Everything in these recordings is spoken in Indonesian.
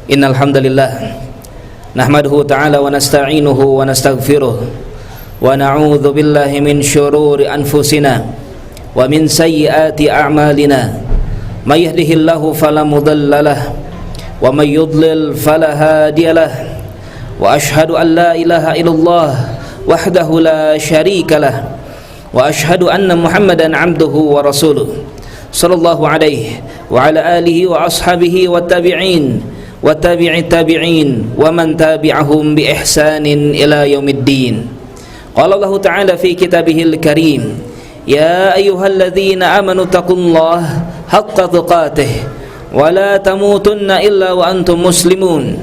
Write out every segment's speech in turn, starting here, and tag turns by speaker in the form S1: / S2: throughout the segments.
S1: Innal hamdalillah nahmaduhu ta'ala wa nasta'inuhu wa nastaghfiruh wa na'udzu billahi min syururi anfusina wa min sayyiati a'malina may yahdihillahu fala mudilla lahu wa may yudlil fala hadiyalah wa ashhadu an la ilaha illallah wahdahu la syarika lah wa ashhadu anna Muhammadan 'abduhu wa rasuluh sallallahu alaihi wa ala alihi wa ashabihi wa tabi'in wa tabi'i tabi'in wa man tabi'ahum bi ihsanin ila yaumiddin. Qala Allah Ta'ala fi kitabihil karim, ya ayyuhalladzina amanu taqullaha haqqa tuqatih wa la tamutunna illa wa antum muslimun.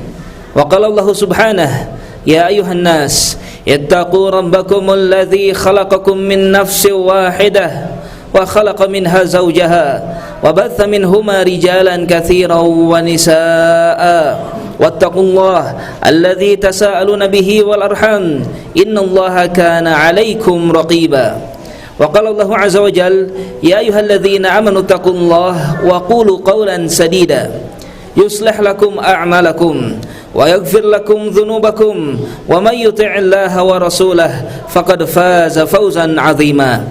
S1: Wa qala Allah subhanahu, ya ayyuhan nas ittaqu rabbakumul ladzi khalaqakum min nafsin wahidah wa khalaqa minha zawjaha wa batha minhuma rijalan katsiran wa nisaa wattaqullaha alladzi tasaaluna bihi wal arham innallaha kana 'alaikum raqiba. Wa qala Allah 'azza wa jalla, ya ayyuhalladzina amanu taqullaha wa qulu qawlan sadida yuslih lakum a'malakum wa yaghfir lakum dhunubakum wa may yuti'illaha wa rasulahu faqad faza fawzan 'azima.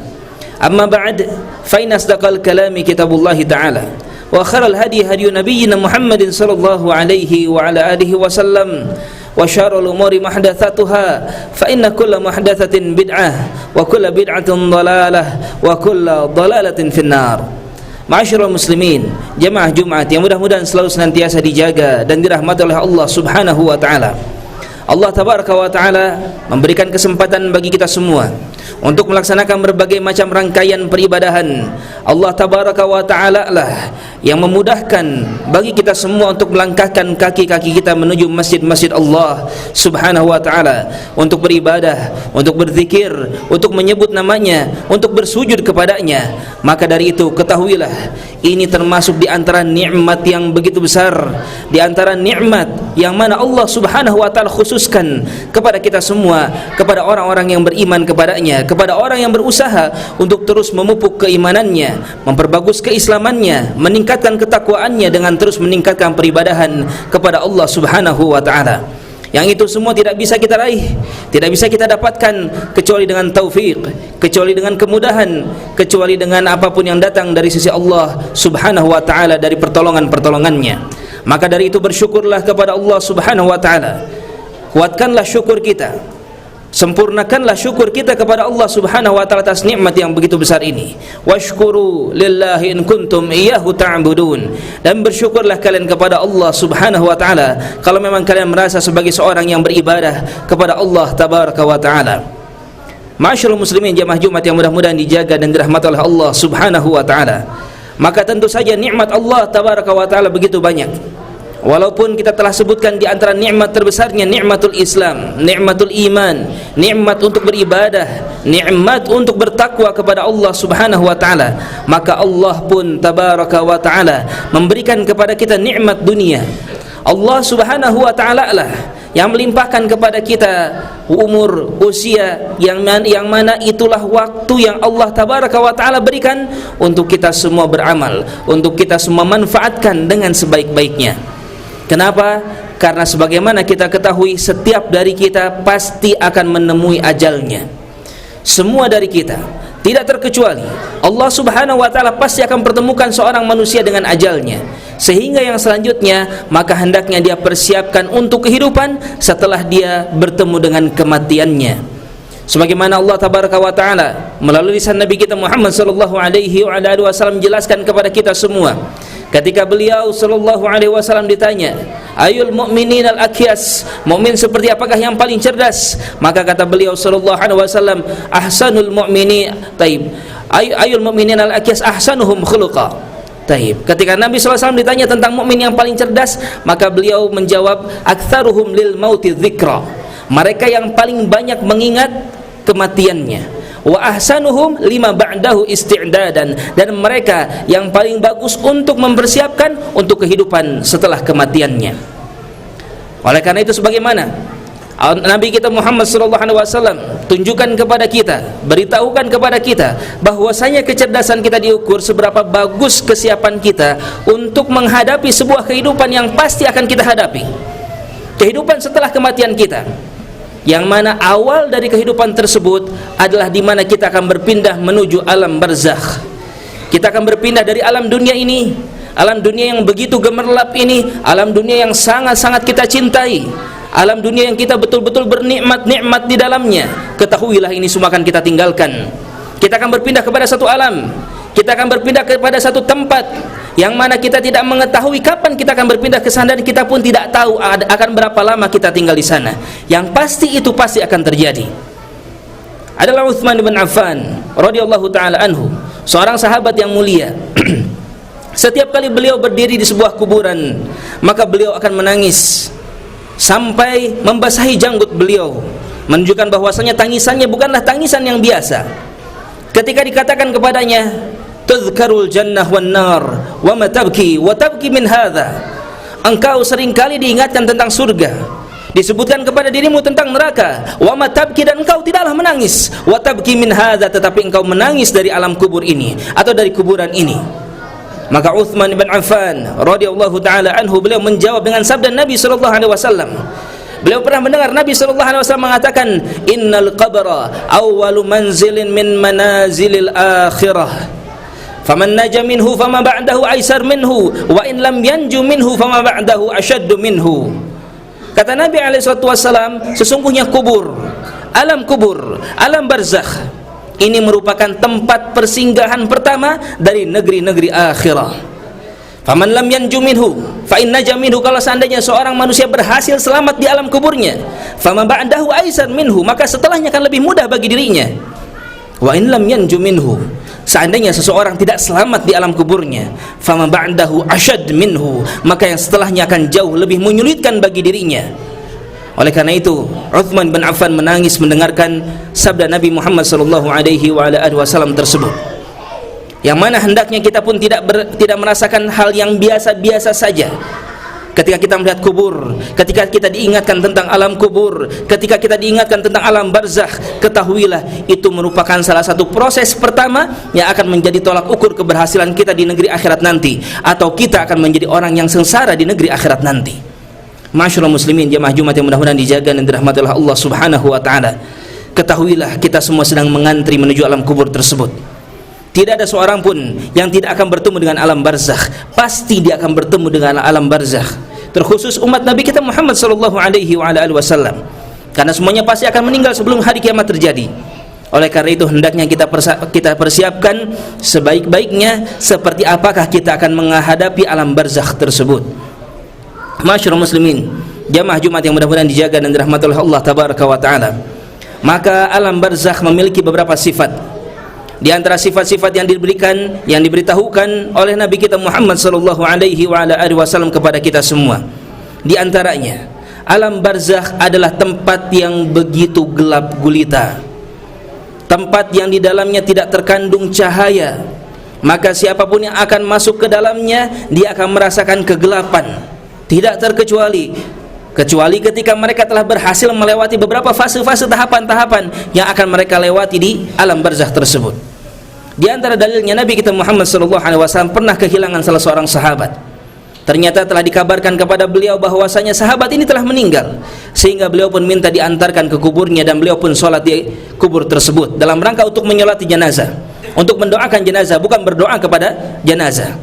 S1: Amma ba'd, fa inna asdaqal kalami kitabullah ta'ala wa khairal hadi hadi nabiyyina Muhammadin sallallahu alaihi wa ala alihi wa sallam wa syarrul umuri muhdatsatuha fa inna kulla muhdatsatin bid'ah wa kulla bid'atin dhalalah wa kulla dhalalatin finnar. Ma'asyiral muslimin, jemaah Jumat yang mudah-mudahan selalu senantiasa dijaga dan dirahmati oleh Allah Subhanahu wa taala. Allah tabaraka wa taala memberikan kesempatan bagi kita semua untuk melaksanakan berbagai macam rangkaian peribadahan. Allah tabaraka wa ta'ala lah yang memudahkan bagi kita semua untuk melangkahkan kaki-kaki kita menuju masjid-masjid Allah subhanahu wa ta'ala, untuk beribadah, untuk berzikir, untuk menyebut namanya, untuk bersujud kepadanya. Maka dari itu ketahuilah, ini termasuk di antara nikmat yang begitu besar, di antara nikmat yang mana Allah subhanahu wa ta'ala khususkan kepada kita semua, kepada orang-orang yang beriman kepadanya, kepada orang yang berusaha untuk terus memupuk keimanannya, memperbagus keislamannya, meningkatkan ketakwaannya dengan terus meningkatkan peribadahan kepada Allah subhanahu wa ta'ala. Yang itu semua tidak bisa kita raih, tidak bisa kita dapatkan kecuali dengan taufik, kecuali dengan kemudahan, kecuali dengan apapun yang datang dari sisi Allah subhanahu wa ta'ala dari pertolongan-pertolongannya. Maka dari itu bersyukurlah kepada Allah subhanahu wa ta'ala, kuatkanlah syukur kita, sempurnakanlah syukur kita kepada Allah subhanahu wa ta'ala atas nikmat yang begitu besar ini. Washkuru lillahi in kuntum iyyahu ta'budun. Dan bersyukurlah kalian kepada Allah subhanahu wa ta'ala kalau memang kalian merasa sebagai seorang yang beribadah kepada Allah tabaraka wa ta'ala. Ma'asyiral muslimin, jemaah Jumat yang mudah-mudahan dijaga dan dirahmati oleh Allah subhanahu wa ta'ala. Maka tentu saja nikmat Allah tabaraka wa ta'ala begitu banyak. Walaupun kita telah sebutkan di antara nikmat terbesarnya nikmatul Islam, nikmatul iman, nikmat untuk beribadah, nikmat untuk bertakwa kepada Allah subhanahu wa ta'ala, maka Allah pun tabaraka wa ta'ala memberikan kepada kita nikmat dunia. Allah subhanahu wa ta'ala lah yang melimpahkan kepada kita umur, usia yang mana itulah waktu yang Allah tabaraka wa ta'ala berikan untuk kita semua beramal, untuk kita semua manfaatkan dengan sebaik-baiknya. Kenapa? Karena sebagaimana kita ketahui, setiap dari kita pasti akan menemui ajalnya. Semua dari kita, tidak terkecuali, Allah subhanahu wa ta'ala pasti akan pertemukan seorang manusia dengan ajalnya. Sehingga yang selanjutnya, maka hendaknya dia persiapkan untuk kehidupan setelah dia bertemu dengan kematiannya. Sebagaimana Allah tabaraka wa ta'ala melalui lisan Nabi kita Muhammad sallallahu alaihi wasallam menjelaskan kepada kita semua, ketika beliau sallallahu alaihi wasallam ditanya, ayul mu'minin al-akyas, mukmin seperti apakah yang paling cerdas? Maka kata beliau sallallahu alaihi wasallam, ahsanul mu'mini taib, ayul mu'minin al-akyas ahsanuhum khuluqa. Taib. Ketika Nabi SAW ditanya tentang mukmin yang paling cerdas, maka beliau menjawab, aktsaruhum lil mauti dzikra, mereka yang paling banyak mengingat kematiannya. Wa ahsanuhum lima ba'dahu isti'dadan, dan mereka yang paling bagus untuk mempersiapkan untuk kehidupan setelah kematiannya. Oleh karena itu, sebagaimana Nabi kita Muhammad sallallahu alaihi wasallam tunjukkan kepada kita, beritahukan kepada kita bahwasanya kecerdasan kita diukur seberapa bagus kesiapan kita untuk menghadapi sebuah kehidupan yang pasti akan kita hadapi. Kehidupan setelah kematian kita, yang mana awal dari kehidupan tersebut adalah di mana kita akan berpindah menuju alam barzakh. Kita akan berpindah dari alam dunia ini, alam dunia yang begitu gemerlap ini, alam dunia yang sangat-sangat kita cintai, alam dunia yang kita betul-betul bernikmat-nikmat di dalamnya. Ketahuilah ini semua akan kita tinggalkan. Kita akan berpindah kepada satu alam, kita akan berpindah kepada satu tempat yang mana kita tidak mengetahui kapan kita akan berpindah ke sana, dan kita pun tidak tahu akan berapa lama kita tinggal di sana. Yang pasti itu pasti akan terjadi. Adalah Utsman bin Affan radhiyallahu taala anhu, seorang sahabat yang mulia. Setiap kali beliau berdiri di sebuah kuburan, maka beliau akan menangis sampai membasahi janggut beliau, menunjukkan bahwasanya tangisannya bukanlah tangisan yang biasa. Ketika dikatakan kepadanya, tadhkarul jannah wan nar wa ma tabki wa tabki min hadha, engkau seringkali diingatkan tentang surga, disebutkan kepada dirimu tentang neraka, wa ma tabki, dan engkau tidaklah menangis, wa tabki min hadha, tetapi engkau menangis dari alam kubur ini atau dari kuburan ini. Maka Utsman bin Affan radhiyallahu taala anhu, beliau menjawab dengan sabda Nabi sallallahu alaihi wasallam. Beliau pernah mendengar Nabi sallallahu alaihi wasallam mengatakan, innal qabra awwalu manzilin min manazilil akhirah, faman naja minhu fama ba'dahu aisar minhu, wa in lam yanju minhu fama ba'dahu asyaddu minhu. Kata Nabi alaihi wasallam, sesungguhnya kubur, alam barzakh ini merupakan tempat persinggahan pertama dari negeri-negeri akhirah. Faman lam yanju minhu fa in naja minhu, kalau seandainya seorang manusia berhasil selamat di alam kuburnya, fama ba'dahu aisar minhu, maka setelahnya akan lebih mudah bagi dirinya. Wa in lam yanju minhu, seandainya seseorang tidak selamat di alam kuburnya, fama ba'dahu asyad minhu, maka yang setelahnya akan jauh lebih menyulitkan bagi dirinya. Oleh karena itu, Utsman bin Affan menangis mendengarkan sabda Nabi Muhammad sallallahu alaihi wasallam tersebut. Yang mana hendaknya kita pun tidak merasakan hal yang biasa-biasa saja. Ketika kita melihat kubur, ketika kita diingatkan tentang alam kubur, ketika kita diingatkan tentang alam barzakh, ketahuilah itu merupakan salah satu proses pertama yang akan menjadi tolak ukur keberhasilan kita di negeri akhirat nanti, atau kita akan menjadi orang yang sengsara di negeri akhirat nanti. Masyaallah muslimin, jemaah Jumat yang mudah-mudahan dijaga dan dirahmati oleh Allah Subhanahu wa taala. Ketahuilah kita semua sedang mengantri menuju alam kubur tersebut. Tidak ada seorang pun yang tidak akan bertemu dengan alam barzakh. Pasti dia akan bertemu dengan alam barzakh. Terkhusus umat Nabi kita Muhammad sallallahu alaihi wasallam. Karena semuanya pasti akan meninggal sebelum hari kiamat terjadi. Oleh karena itu hendaknya kita persiapkan sebaik-baiknya seperti apakah kita akan menghadapi alam barzakh tersebut. Masyaallah muslimin, jamaah Jumat yang mudah-mudahan dijaga dan dirahmati oleh Allah tabaraka wa taala. Maka alam barzakh memiliki beberapa sifat. Di antara sifat-sifat yang diberitahukan oleh Nabi kita Muhammad sallallahu alaihi wasallam kepada kita semua. Di antaranya, alam barzakh adalah tempat yang begitu gelap gulita. Tempat yang di dalamnya tidak terkandung cahaya. Maka siapapun yang akan masuk ke dalamnya, dia akan merasakan kegelapan. Tidak terkecuali ketika mereka telah berhasil melewati beberapa fase-fase tahapan-tahapan yang akan mereka lewati di alam barzakh tersebut. Di antara dalilnya, Nabi kita Muhammad SAW pernah kehilangan salah seorang sahabat. Ternyata telah dikabarkan kepada beliau bahwasanya sahabat ini telah meninggal, sehingga beliau pun minta diantarkan ke kuburnya, dan beliau pun sholat di kubur tersebut dalam rangka untuk menyolati jenazah, untuk mendoakan jenazah, bukan berdoa kepada jenazah.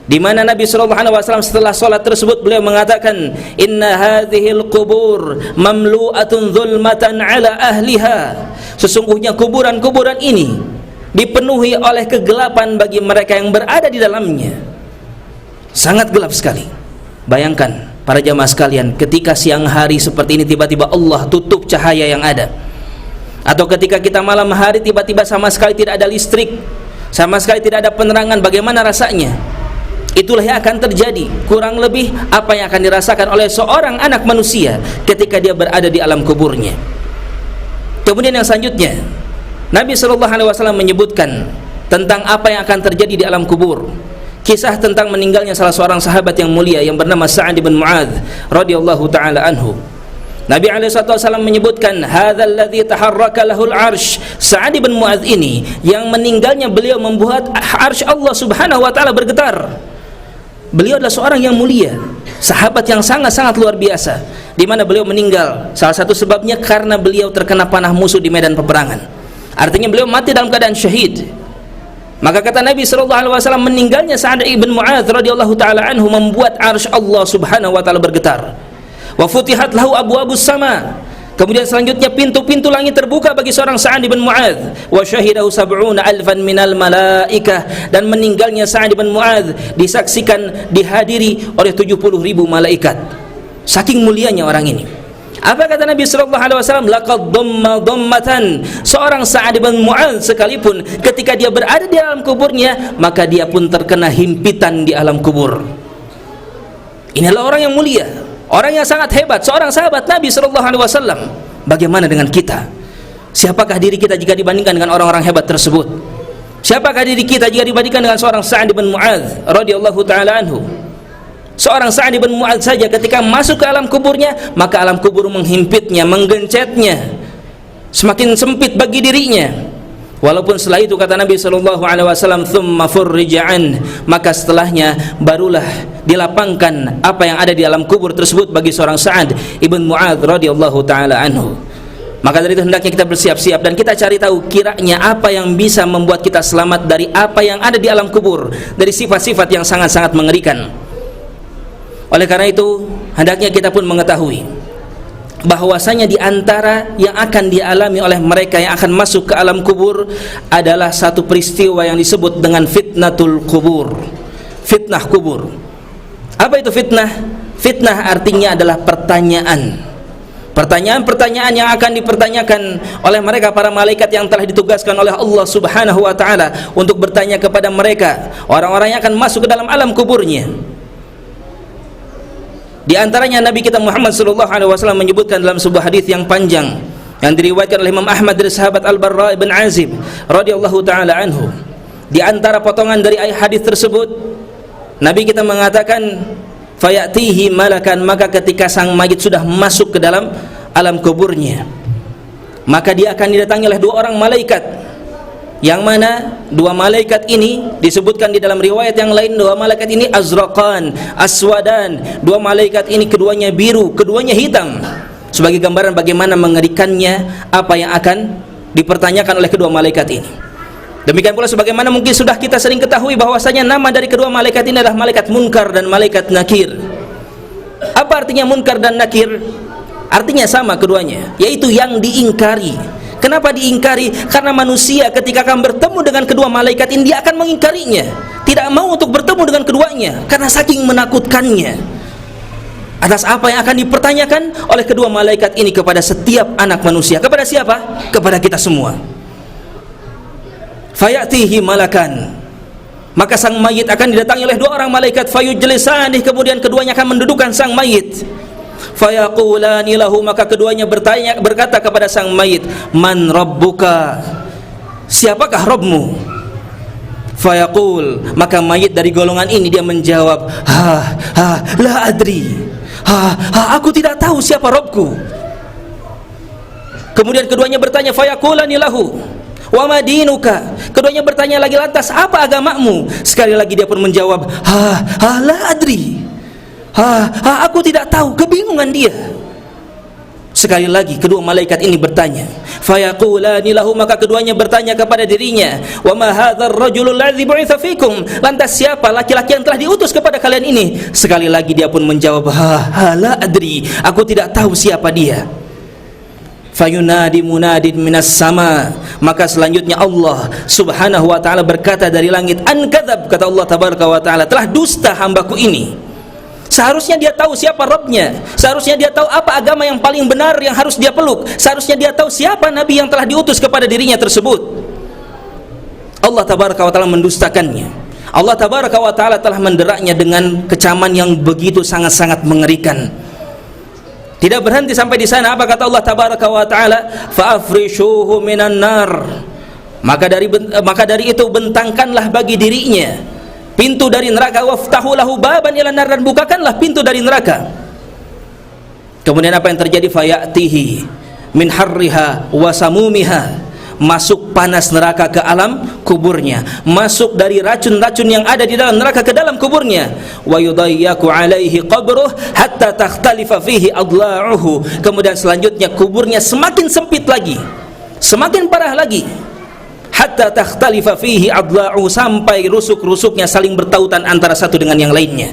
S1: Di mana Nabi SAW setelah sholat tersebut beliau mengatakan, inna hadhil qubur mamlu'atun zulmatan ala ahliha, sesungguhnya kuburan-kuburan ini dipenuhi oleh kegelapan bagi mereka yang berada di dalamnya. Sangat gelap sekali. Bayangkan para jamaah sekalian, ketika siang hari seperti ini tiba-tiba Allah tutup cahaya yang ada, atau ketika kita malam hari tiba-tiba sama sekali tidak ada listrik, sama sekali tidak ada penerangan, bagaimana rasanya? Itulah yang akan terjadi, kurang lebih apa yang akan dirasakan oleh seorang anak manusia ketika dia berada di alam kuburnya. Kemudian yang selanjutnya, Nabi SAW menyebutkan tentang apa yang akan terjadi di alam kubur. Kisah tentang meninggalnya salah seorang sahabat yang mulia yang bernama Sa'ad bin Mu'adz radhiyallahu taala anhu. Nabi SAW menyebutkan hadzal ladzi taharraka lahul arsh. Sa'ad bin Mu'adz ini yang meninggalnya beliau membuat arsy Allah Subhanahu wa taala bergetar. Beliau adalah seorang yang mulia, sahabat yang sangat-sangat luar biasa, di mana beliau meninggal. Salah satu sebabnya karena beliau terkena panah musuh di medan peperangan. Artinya beliau mati dalam keadaan syahid. Maka kata Nabi SAW, meninggalnya Sa'ad bin Mu'adz radhiyallahu taala anhu membuat arsy Allah Subhanahu wa taala bergetar. Wa futihat lahu abwabus sama. Kemudian selanjutnya pintu-pintu langit terbuka bagi seorang Sa'ad bin Mu'adz. Wa syahidahu sab'una alfan minal malaikah, dan meninggalnya Sa'ad bin Mu'adz disaksikan, dihadiri oleh 70.000 malaikat. Saking mulianya orang ini. Apa kata Nabi sallallahu alaihi wasallam? Laqad dhamma dhammatan. Seorang Sa'ad bin Mu'adz sekalipun ketika dia berada di alam kuburnya, maka dia pun terkena himpitan di alam kubur. Inilah orang yang mulia, orang yang sangat hebat, seorang sahabat Nabi SAW. Bagaimana dengan kita? Siapakah diri kita jika dibandingkan dengan orang-orang hebat tersebut? Siapakah diri kita jika dibandingkan dengan seorang Sa'ad bin Mu'adz radhiyallahu taala anhu? Seorang Sa'ad bin Mu'adz saja ketika masuk ke alam kuburnya, maka alam kubur menghimpitnya, menggencetnya, semakin sempit bagi dirinya. Walaupun setelah itu kata Nabi SAW, thumma furrija'an, maka setelahnya barulah dilapangkan apa yang ada di alam kubur tersebut bagi seorang Sa'ad ibn Mu'adz radhiyallahu taala anhu. Maka dari itu hendaknya kita bersiap-siap dan kita cari tahu kiranya apa yang bisa membuat kita selamat dari apa yang ada di alam kubur, dari sifat-sifat yang sangat-sangat mengerikan. Oleh karena itu hendaknya kita pun mengetahui bahwasanya di antara yang akan dialami oleh mereka yang akan masuk ke alam kubur adalah satu peristiwa yang disebut dengan fitnatul kubur, fitnah kubur. Apa itu fitnah? Fitnah artinya adalah pertanyaan. Pertanyaan-pertanyaan yang akan dipertanyakan oleh mereka para malaikat yang telah ditugaskan oleh Allah Subhanahu wa taala untuk bertanya kepada mereka, orang-orang yang akan masuk ke dalam alam kuburnya. Di antaranya Nabi kita Muhammad SAW menyebutkan dalam sebuah hadis yang panjang yang diriwayatkan oleh Imam Ahmad dari sahabat Al-Barra bin Azib radhiyallahu taala anhu. Di antara potongan dari ayat hadis tersebut, Nabi kita mengatakan, fayatihi malakan, maka ketika sang mayit sudah masuk ke dalam alam kuburnya, maka dia akan didatangi oleh dua orang malaikat, yang mana dua malaikat ini disebutkan di dalam riwayat yang lain, dua malaikat ini azraqan, aswadan. Dua malaikat ini keduanya biru, keduanya hitam, sebagai gambaran bagaimana mengerikannya apa yang akan dipertanyakan oleh kedua malaikat ini. Demikian pula sebagaimana mungkin sudah kita sering ketahui bahwasanya nama dari kedua malaikat ini adalah malaikat munkar dan malaikat nakir. Apa artinya munkar dan nakir? Artinya sama keduanya, yaitu yang diingkari. Kenapa diingkari? Karena manusia ketika akan bertemu dengan kedua malaikat ini, dia akan mengingkarinya, tidak mau untuk bertemu dengan keduanya karena saking menakutkannya atas apa yang akan dipertanyakan oleh kedua malaikat ini kepada setiap anak manusia. Kepada siapa? Kepada kita semua. Fayatihi malakan, maka sang mayit akan didatangi oleh dua orang malaikat, fayujlisani, kemudian keduanya akan mendudukkan sang mayit. Fayaqulani lahu, maka keduanya berkata kepada sang mayit, man rabbuka, siapakah Rabbmu? Fayaqul, maka mayit dari golongan ini dia menjawab, la adri, aku tidak tahu siapa Rabbku. Kemudian keduanya bertanya, fayaqulani lahu, wa madinuka, keduanya bertanya lagi, lantas apa agamamu? Sekali lagi dia pun menjawab, la adri, aku tidak tahu. Kebingungan dia. Sekali lagi kedua malaikat ini bertanya, fayaqulani lahu, maka keduanya bertanya kepada dirinya, wa ma hadzal rajulul ladzi bu'itsa fikum, lantas siapa laki-laki yang telah diutus kepada kalian ini? Sekali lagi dia pun menjawab, la adri, aku tidak tahu siapa dia. Fayunadi munadin minas sama, maka selanjutnya Allah Subhanahu wa taala berkata dari langit, an kadzab, kata Allah tabaraka wa taala, telah dusta hambaku ini. Seharusnya dia tahu siapa Rabbnya, seharusnya dia tahu apa agama yang paling benar yang harus dia peluk, seharusnya dia tahu siapa nabi yang telah diutus kepada dirinya tersebut. Allah tabaraka wa taala mendustakannya. Allah tabaraka wa taala telah menderaknya dengan kecaman yang begitu sangat-sangat mengerikan. Tidak berhenti sampai di sana. Apa kata Allah tabaraka wa taala? Fa'afrishuhu minan nar, maka dari itu bentangkanlah bagi dirinya pintu dari neraka, waftahu lahu baban ila nar, dan bukakanlah pintu dari neraka. Kemudian apa yang terjadi? Fayatihi min harriha wa samumiha, masuk panas neraka ke alam kuburnya, masuk dari racun-racun yang ada di dalam neraka ke dalam kuburnya. Wa yudayyaku alaihi qabruh hatta takhtalifa fihi adla'uhu. Kemudian selanjutnya kuburnya semakin sempit lagi, semakin parah lagi. Hatta takhtalifa fihi adla'uhu, sampai rusuk-rusuknya saling bertautan antara satu dengan yang lainnya.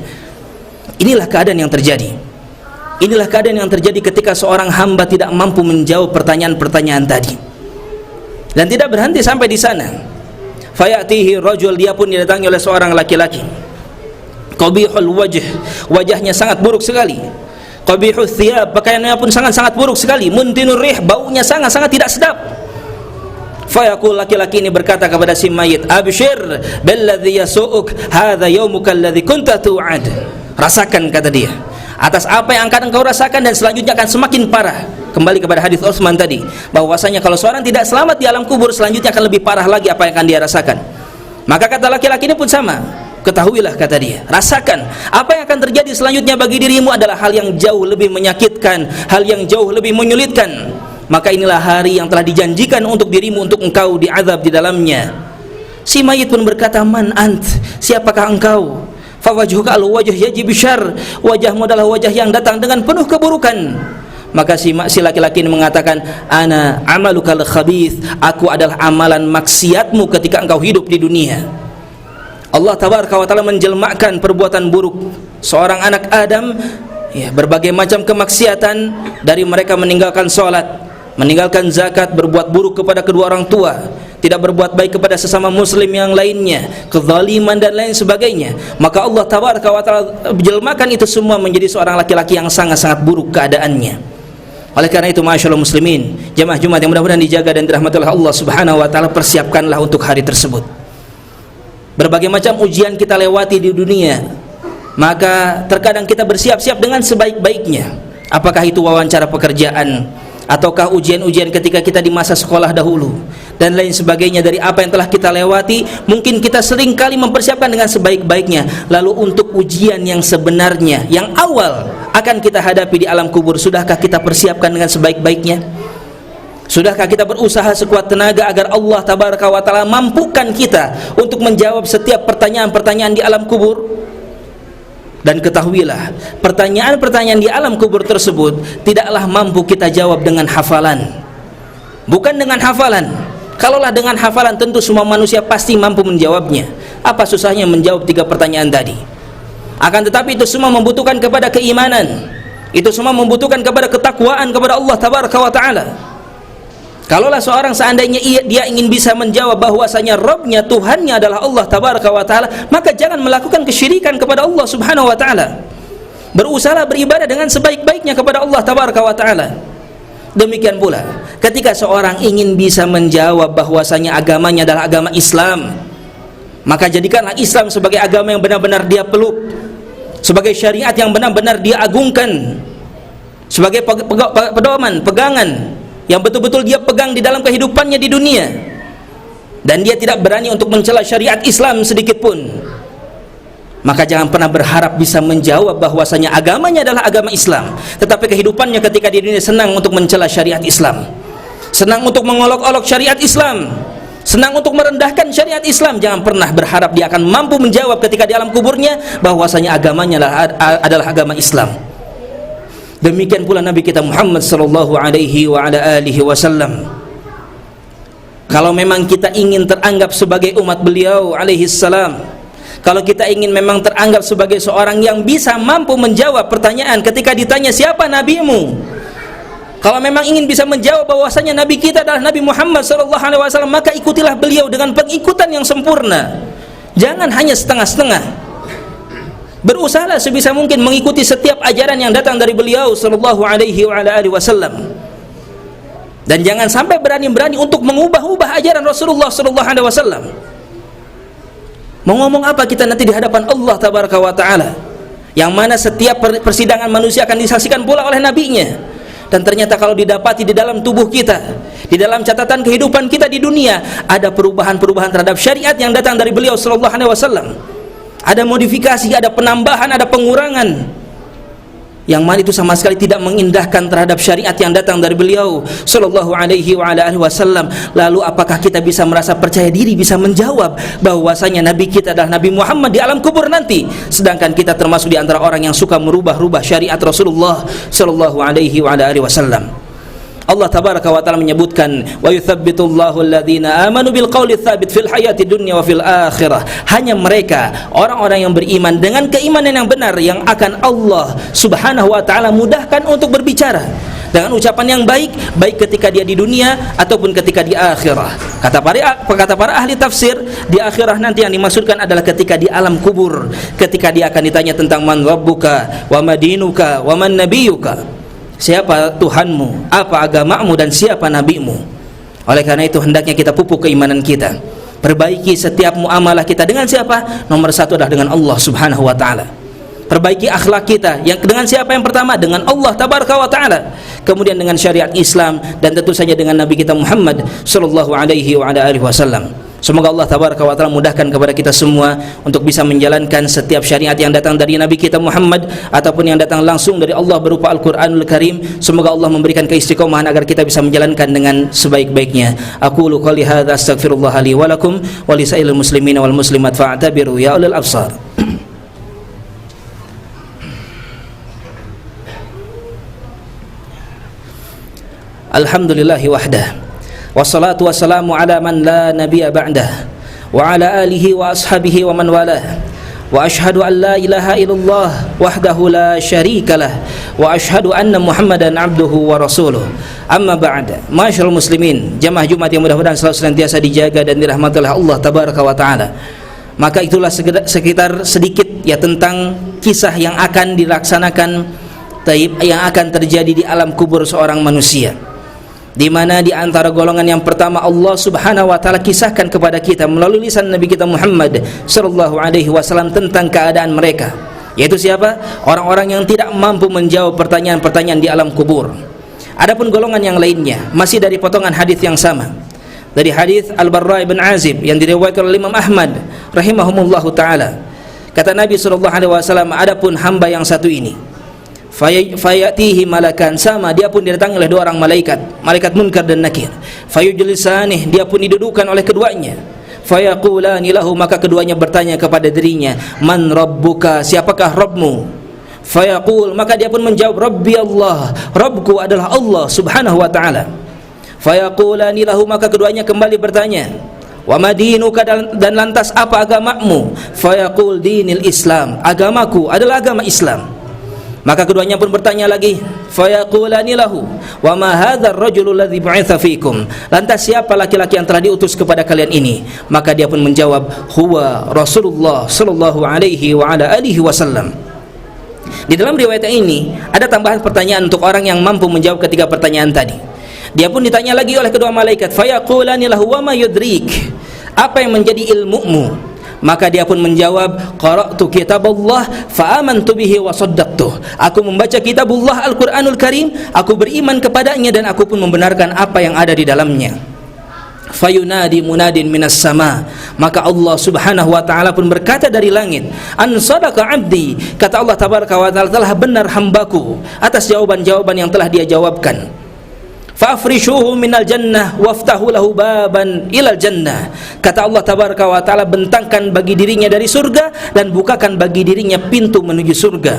S1: Inilah keadaan yang terjadi. Inilah keadaan yang terjadi ketika seorang hamba tidak mampu menjawab pertanyaan-pertanyaan tadi. Dan tidak berhenti sampai di sana. Fayatihi rajul, dia pun didatangi oleh seorang laki-laki. Qabihul wajh, wajahnya sangat buruk sekali. Qabihul thiyab, pakaiannya pun sangat-sangat buruk sekali. Muntinur rih, baunya sangat-sangat tidak sedap. Fayaqul, laki-laki ini berkata kepada si mayit, abshir billadhi yasu'uk, hadha yawmuka alladhi kunta tu'ad. Rasakan, kata dia, atas apa yang akan engkau rasakan, dan selanjutnya akan semakin parah. Kembali kepada hadis Utsman tadi, bahwasanya kalau seorang tidak selamat di alam kubur, selanjutnya akan lebih parah lagi apa yang akan dia rasakan. Maka kata laki-laki ini pun sama, ketahuilah, kata dia, rasakan apa yang akan terjadi selanjutnya bagi dirimu adalah hal yang jauh lebih menyakitkan, hal yang jauh lebih menyulitkan. Maka inilah hari yang telah dijanjikan untuk dirimu, untuk engkau diazab di dalamnya. Si mayit pun berkata, man ant, siapakah engkau? Fawajhuka al-wajh yajib syarr, wajahmu adalah wajah yang datang dengan penuh keburukan. Maka si laki-laki ini mengatakan, ana amalukal khabith, aku adalah amalan maksiatmu ketika engkau hidup di dunia. Allah tabaraka wa taala menjelmakan perbuatan buruk seorang anak Adam, ya, berbagai macam kemaksiatan, dari mereka meninggalkan salat, meninggalkan zakat, berbuat buruk kepada kedua orang tua, tidak berbuat baik kepada sesama muslim yang lainnya, kezaliman dan lain sebagainya. Maka Allah tabaraka wa taala jelmakan itu semua menjadi seorang laki-laki yang sangat-sangat buruk keadaannya. Oleh karena itu, masyaallah muslimin, jemaah Jumat yang mudah-mudahan dijaga dan dirahmati oleh Allah Subhanahu wa taala, persiapkanlah untuk hari tersebut. Berbagai macam ujian kita lewati di dunia, maka terkadang kita bersiap-siap dengan sebaik-baiknya. Apakah itu wawancara pekerjaan, ataukah ujian-ujian ketika kita di masa sekolah dahulu, dan lain sebagainya. Dari apa yang telah kita lewati, mungkin kita sering kali mempersiapkan dengan sebaik-baiknya. Lalu untuk ujian yang sebenarnya, yang awal akan kita hadapi di alam kubur, sudahkah kita persiapkan dengan sebaik-baiknya? Sudahkah kita berusaha sekuat tenaga agar Allah tabaraka wa taala mampukan kita untuk menjawab setiap pertanyaan-pertanyaan di alam kubur? Dan ketahuilah, pertanyaan-pertanyaan di alam kubur tersebut tidaklah mampu kita jawab dengan hafalan. Bukan dengan hafalan. Kalaulah dengan hafalan, tentu semua manusia pasti mampu menjawabnya. Apa susahnya menjawab 3 pertanyaan tadi? Akan tetapi itu semua membutuhkan kepada keimanan. Itu semua membutuhkan kepada ketakwaan kepada Allah tabaraka wa taala. Kalaulah seorang seandainya dia ingin bisa menjawab bahwasanya Rabbnya, Tuhannya adalah Allah tabaraka wa taala, maka jangan melakukan kesyirikan kepada Allah subhanahu wa taala. Berusaha beribadah dengan sebaik-baiknya kepada Allah tabaraka wa taala. Demikian pula ketika seorang ingin bisa menjawab bahwasanya agamanya adalah agama Islam, maka jadikanlah Islam sebagai agama yang benar-benar dia peluk, sebagai syariat yang benar-benar dia agungkan, sebagai pedoman, pegangan yang betul-betul dia pegang di dalam kehidupannya di dunia, dan dia tidak berani untuk mencela syariat Islam sedikit pun. Maka jangan pernah berharap bisa menjawab bahwasanya agamanya adalah agama Islam, tetapi kehidupannya ketika di dunia senang untuk mencela syariat Islam, senang untuk mengolok-olok syariat Islam, senang untuk merendahkan syariat Islam. Jangan pernah berharap dia akan mampu menjawab ketika di alam kuburnya bahwasanya agamanya adalah agama Islam. Demikian pula Nabi kita Muhammad sallallahu alaihi wa ala alihi wasallam. Kalau memang kita ingin teranggap sebagai umat beliau alaihi salam, kalau kita ingin memang teranggap sebagai seorang yang bisa mampu menjawab pertanyaan ketika ditanya siapa nabimu, kalau memang ingin bisa menjawab bahwasanya nabi kita adalah Nabi Muhammad sallallahu alaihi wasallam, maka ikutilah beliau dengan pengikutan yang sempurna. Jangan hanya setengah-setengah. Berusahalah sebisa mungkin mengikuti setiap ajaran yang datang dari beliau sallallahu alaihi wa ala alihi wasallam. Dan jangan sampai berani-berani untuk mengubah-ubah ajaran Rasulullah sallallahu alaihi wasallam. Mau ngomong apa kita nanti di hadapan Allah tabaraka wa taala, yang mana setiap persidangan manusia akan disaksikan pula oleh nabinya. Dan ternyata kalau didapati di dalam tubuh kita, di dalam catatan kehidupan kita di dunia, ada perubahan-perubahan terhadap syariat yang datang dari beliau sallallahu alaihi wasallam, ada modifikasi, ada penambahan, ada pengurangan, yang mana itu sama sekali tidak mengindahkan terhadap syariat yang datang dari beliau sallallahu alaihi wa ala alihi wasallam. Lalu apakah kita bisa merasa percaya diri, bisa menjawab bahwasanya nabi kita adalah Nabi Muhammad di alam kubur nanti, sedangkan kita termasuk di antara orang yang suka merubah-rubah syariat Rasulullah sallallahu alaihi wa ala alihi wasallam? Allah tabaraka wa taala menyebutkan, wa yuthabbitullahu alladhina amanu bil qawli tsabit fil hayati dunya wa fil akhirah. Hanya mereka orang-orang yang beriman dengan keimanan yang benar yang akan Allah subhanahu wa taala mudahkan untuk berbicara dengan ucapan yang baik, baik ketika dia di dunia ataupun ketika di akhirah. Kata para ahli tafsir, di akhirah nanti yang dimaksudkan adalah ketika di alam kubur, ketika dia akan ditanya tentang man rabbuka wa madinuka wa man nabiyuka, siapa Tuhanmu, apa agamamu, dan siapa nabimu. Oleh karena itu hendaknya kita pupuk keimanan kita, perbaiki setiap muamalah kita dengan siapa? Nomor satu adalah dengan Allah subhanahu wa ta'ala. Perbaiki akhlak kita yang dengan siapa? Yang pertama dengan Allah tabaraka wa ta'ala, kemudian dengan syariat Islam, dan tentu saja dengan Nabi kita Muhammad sallallahu alaihi wa ala alihi wasallam. Semoga Allah tabaraka wa ta'ala mudahkan kepada kita semua untuk bisa menjalankan setiap syariat yang datang dari Nabi kita Muhammad ataupun yang datang langsung dari Allah berupa Al-Quranul Karim. Semoga Allah memberikan keistiqomahan agar kita bisa menjalankan dengan sebaik-baiknya. Aqulu qouli hadza astaghfirullah li wa lakum wa li sa'ilil muslimina wal muslimat fa'tabiru ya ulil absar. Alhamdulillahi wahdah, wassalatu wassalamu ala man la nabiyya ba'dah, wa ala alihi wa ashabihi wa man walah, wa ashhadu an la ilaha illallah wahdahu la syarikalah, wa ashhadu anna Muhammadan abduhu wa rasuluh. Amma ba'd. Masyarul muslimin, jamaah Jumat yang mudah-mudahan selalu senantiasa dijaga dan dirahmati oleh Allah tabaraka wa taala. Maka itulah sekitar sedikit ya tentang kisah yang akan dilaksanakan, yang akan terjadi di alam kubur seorang manusia, di mana di antara golongan yang pertama Allah subhanahu wa ta'ala kisahkan kepada kita melalui lisan Nabi kita Muhammad sallallahu alaihi wasallam tentang keadaan mereka, yaitu siapa? Orang-orang yang tidak mampu menjawab pertanyaan-pertanyaan di alam kubur. Adapun golongan yang lainnya masih dari potongan hadis yang sama, dari hadis Al-Barra bin Azib yang diriwayatkan oleh Imam Ahmad rahimahumullahu ta'ala. Kata Nabi sallallahu alaihi wasallam, adapun hamba yang satu ini, fayatihi malakan, sama dia pun didatangi oleh dua orang malaikat, malaikat Munkar dan Nakir. Fayujlisanih, dia pun didudukan oleh keduanya. Fayaqulani lahu, maka keduanya bertanya kepada dirinya, man rabbuka, siapakah Rabbmu? Fayaqul, maka dia pun menjawab, Rabbi Allah, Rabbku adalah Allah subhanahu wa ta'ala. Fayaqulani lahu, maka keduanya kembali bertanya, wa madinuka, dan lantas apa agamamu? Fayaqul dinil Islam, agamaku adalah agama Islam. Maka keduanya pun bertanya lagi, fayaqulani lahu, wa ma hadzal rajulul ladzi bu'itsa fikum, lantas siapa laki-laki yang telah diutus kepada kalian ini? Maka dia pun menjawab, huwa Rasulullah sallallahu alaihi wa ala alihi wasallam. Di dalam riwayat ini ada tambahan pertanyaan untuk orang yang mampu menjawab ketiga pertanyaan tadi. Dia pun ditanya lagi oleh kedua malaikat, fayaqulani lahu, wa ma yudrik, apa yang menjadi ilmumu? Maka dia pun menjawab, qara'tu kitaballah fa amantu bihi wa saddaqtuh, aku membaca kitabullah Al-Quranul Karim, aku beriman kepadanya dan aku pun membenarkan apa yang ada di dalamnya. Fayunadi munadin minas sama, maka Allah subhanahu wa ta'ala pun berkata dari langit, an sadaqa abdi, kata Allah tabaraka wa ta'ala, telah benar hambaku atas jawaban-jawaban yang telah dia jawabkan. Fa'afrishuhu minal jannah waftahu lahu baban ilal jannah, kata Allah tabaraka wa ta'ala, bentangkan bagi dirinya dari surga dan bukakan bagi dirinya pintu menuju surga.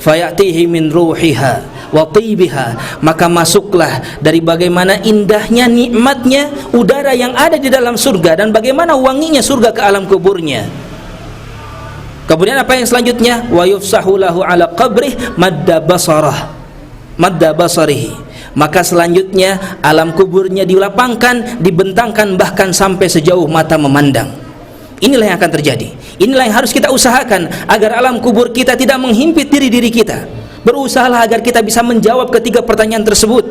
S1: Fayatihi min ruhiha wa tibiha, maka masuklah dari bagaimana indahnya, nikmatnya udara yang ada di dalam surga dan bagaimana wanginya surga ke alam kuburnya. Kemudian apa yang selanjutnya? Wa yufsahu lahu ala qabrih madda basarihi, maka selanjutnya alam kuburnya dilapangkan, dibentangkan bahkan sampai sejauh mata memandang. Inilah yang akan terjadi. Inilah yang harus kita usahakan agar alam kubur kita tidak menghimpit diri kita. Berusahalah agar kita bisa menjawab ketiga pertanyaan tersebut.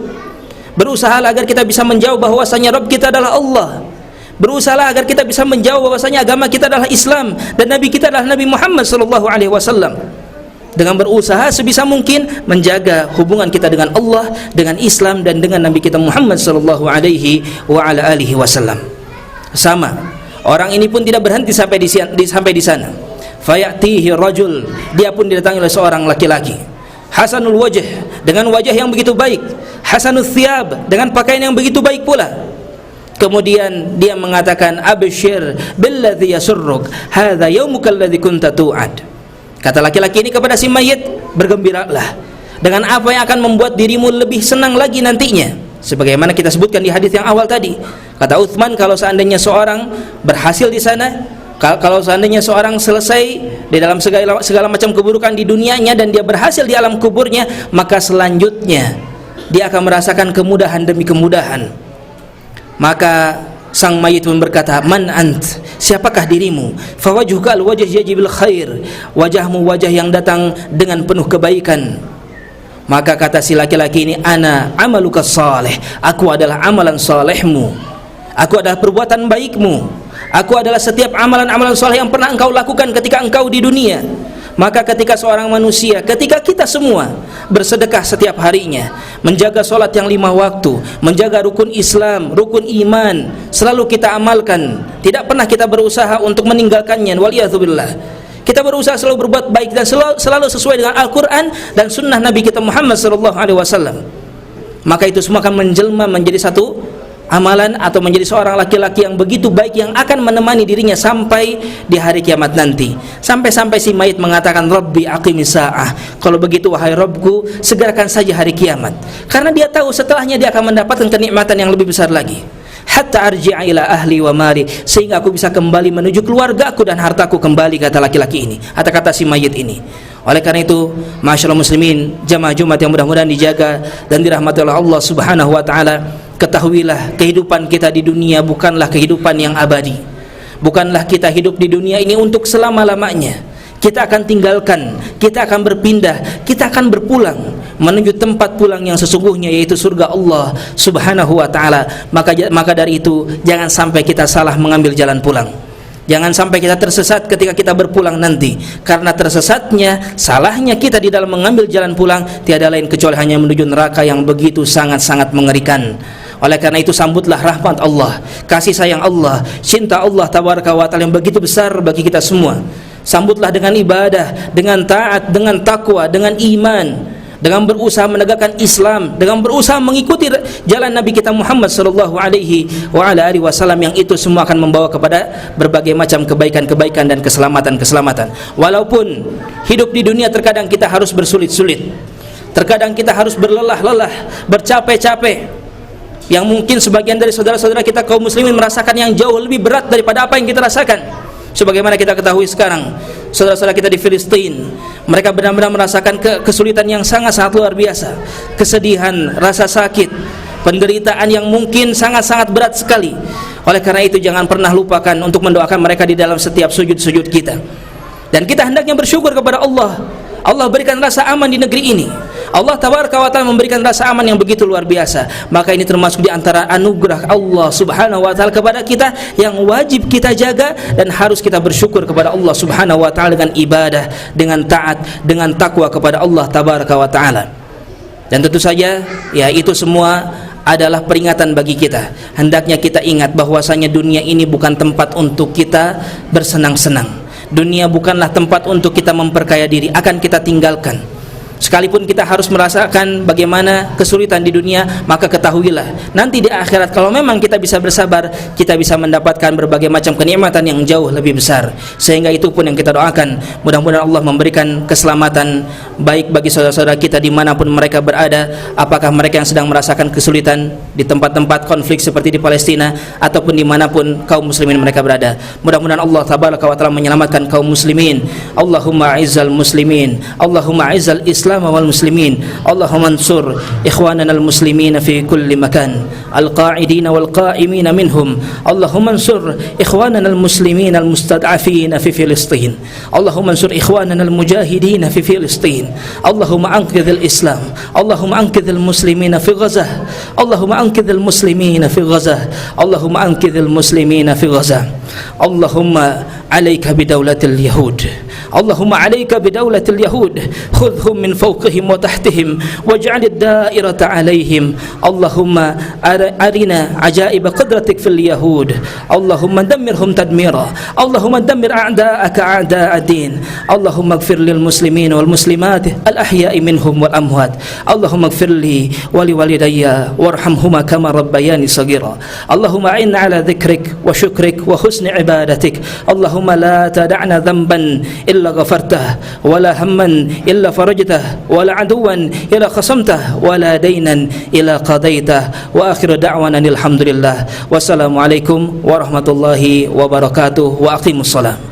S1: Berusahalah agar kita bisa menjawab bahwasanya Rabb kita adalah Allah. Berusahalah agar kita bisa menjawab bahwasanya agama kita adalah Islam dan Nabi kita adalah Nabi Muhammad sallallahu alaihi wasallam. Dengan berusaha sebisa mungkin menjaga hubungan kita dengan Allah, dengan Islam dan dengan Nabi kita Muhammad sallallahu alaihi wa ala alihi wasallam. Sama, orang ini pun tidak berhenti sampai di sana. Fayatihi rajul, dia pun didatangi oleh seorang laki-laki. hasanul wajh, dengan wajah yang begitu baik, hasanul thiyab, dengan pakaian yang begitu baik pula. Kemudian dia mengatakan, abshir billadzi yasurruk, hadza yaumukal ladzi kunta tu'ad. Kata laki-laki ini kepada si mayit, bergembiralah dengan apa yang akan membuat dirimu lebih senang lagi nantinya. Sebagaimana kita sebutkan di hadis yang awal tadi, kata Uthman, kalau seandainya seorang berhasil di sana, kalau seandainya seorang selesai di dalam segala macam keburukan di dunianya dan dia berhasil di alam kuburnya, maka selanjutnya dia akan merasakan kemudahan demi kemudahan. Maka sang mayit pun berkata, man ant, siapakah dirimu? Fawajuhka al-wajh yajibil khair, wajahmu wajah yang datang dengan penuh kebaikan. Maka kata si laki-laki ini, ana amaluka salih, aku adalah amalan salehmu, aku adalah perbuatan baikmu, aku adalah setiap amalan-amalan saleh yang pernah engkau lakukan ketika engkau di dunia. Maka ketika seorang manusia, ketika kita semua bersedekah setiap harinya, menjaga solat yang 5 waktu, menjaga rukun Islam, rukun iman, selalu kita amalkan, tidak pernah kita berusaha untuk meninggalkannya, waliyadzubillah. Kita berusaha selalu berbuat baik dan selalu sesuai dengan Al-Quran dan sunnah Nabi kita Muhammad SAW. Maka itu semua akan menjelma menjadi satu amalan atau menjadi seorang laki-laki yang begitu baik, yang akan menemani dirinya sampai di hari kiamat nanti. Sampai-sampai si mayit mengatakan, Rabbi aqimis sa'ah, kalau begitu wahai Rabbku, segerakan saja hari kiamat. Karena dia tahu setelahnya dia akan mendapatkan kenikmatan yang lebih besar lagi. Hatta arji'a ila ahli wa mali, sehingga aku bisa kembali menuju keluargaku dan hartaku kembali, kata laki-laki ini, kata si mayit ini. Oleh karena itu, masyaallah muslimin, jamaah Jumat yang mudah-mudahan dijaga dan dirahmati oleh Allah Subhanahu wa taala, ketahuilah kehidupan kita di dunia bukanlah kehidupan yang abadi. Bukanlah kita hidup di dunia ini untuk selama-lamanya. Kita akan tinggalkan, kita akan berpindah, kita akan berpulang menuju tempat pulang yang sesungguhnya, yaitu surga Allah Subhanahu wa taala. Maka dari itu, jangan sampai kita salah mengambil jalan pulang. Jangan sampai kita tersesat ketika kita berpulang nanti. Karena tersesatnya, salahnya kita di dalam mengambil jalan pulang tiada lain kecuali hanya menuju neraka yang begitu sangat-sangat mengerikan. Oleh karena itu, sambutlah rahmat Allah, kasih sayang Allah, cinta Allah tabaraka wa taala yang begitu besar bagi kita semua. Sambutlah dengan ibadah, dengan taat, dengan takwa, dengan iman, dengan berusaha menegakkan Islam, dengan berusaha mengikuti jalan Nabi kita Muhammad sallallahu alaihi wasallam, yang itu semua akan membawa kepada berbagai macam kebaikan-kebaikan dan keselamatan-keselamatan. Walaupun hidup di dunia terkadang kita harus bersulit-sulit, terkadang kita harus berlelah-lelah, bercapek-capek, yang mungkin sebagian dari saudara-saudara kita kaum muslimin merasakan yang jauh lebih berat daripada apa yang kita rasakan. Sebagaimana kita ketahui sekarang, saudara-saudara kita di Filistin, mereka benar-benar merasakan kesulitan yang sangat-sangat luar biasa, kesedihan, rasa sakit, penderitaan yang mungkin sangat-sangat berat sekali. Oleh karena itu, jangan pernah lupakan untuk mendoakan mereka di dalam setiap sujud-sujud kita. Dan kita hendaknya bersyukur kepada Allah. Allah berikan rasa aman di negeri ini. Allah tabaraka wa ta'ala memberikan rasa aman yang begitu luar biasa. Maka ini termasuk di antara anugerah Allah Subhanahu wa ta'ala kepada kita, yang wajib kita jaga dan harus kita bersyukur kepada Allah Subhanahu wa ta'ala dengan ibadah, dengan taat, dengan takwa kepada Allah tabaraka wa ta'ala. Dan tentu saja, ya, itu semua adalah peringatan bagi kita. Hendaknya kita ingat bahwasanya dunia ini bukan tempat untuk kita bersenang-senang. Dunia bukanlah tempat untuk kita memperkaya diri, akan kita tinggalkan. Sekalipun kita harus merasakan bagaimana kesulitan di dunia, maka ketahuilah nanti di akhirat, kalau memang kita bisa bersabar, kita bisa mendapatkan berbagai macam kenikmatan yang jauh lebih besar. Sehingga itu pun yang kita doakan, mudah-mudahan Allah memberikan keselamatan baik bagi saudara-saudara kita dimanapun mereka berada, apakah mereka yang sedang merasakan kesulitan di tempat-tempat konflik seperti di Palestina ataupun dimanapun kaum muslimin mereka berada. Mudah-mudahan Allah tabaraka wa ta'ala menyelamatkan kaum muslimin. Allahumma izzal muslimin, Allahumma izzal Islam wal muslimin, Allahumma ansur ikhwanana al muslimin fi kulli makan, al qa'idin wal qa'imin minhum, Allahumma ansur ikhwanana al muslimin al mustad'afin fi Filistin, Allahumma ansur ikhwanana al mujahidin fi Filistin, Allahumma anqidh al Islam, Allahumma anqidh al muslimin fi Gaza, Allahumma anqidh al muslimin fi Gaza, Allahumma anqidh al muslimin fi Gaza, Allahumma alayka bi dawlatil yahud, اللهم عليك بدولة اليهود خذهم من فوقهم وتحتهم واجعل الدائرة عليهم اللهم أرنا عجائب قدرتك في اليهود اللهم دمرهم تدميرا اللهم دمر أعداءك أعداء الدين اللهم اغفر للمسلمين والمسلمات الأحياء منهم والأموات اللهم اغفر لي ولوالدي وارحمهما كما ربياني صغيرا اللهم أعنا على ذكرك وشكرك وحسن عبادتك اللهم لا تدعنا ذنبا إلا غفرته ولا هما إلا فرجته ولا عدوا إلا خصمته ولا دينا إلا قضيته وآخر دعوانا الحمد لله والسلام عليكم warahmatullahi wabarakatuh wa aqimus salam.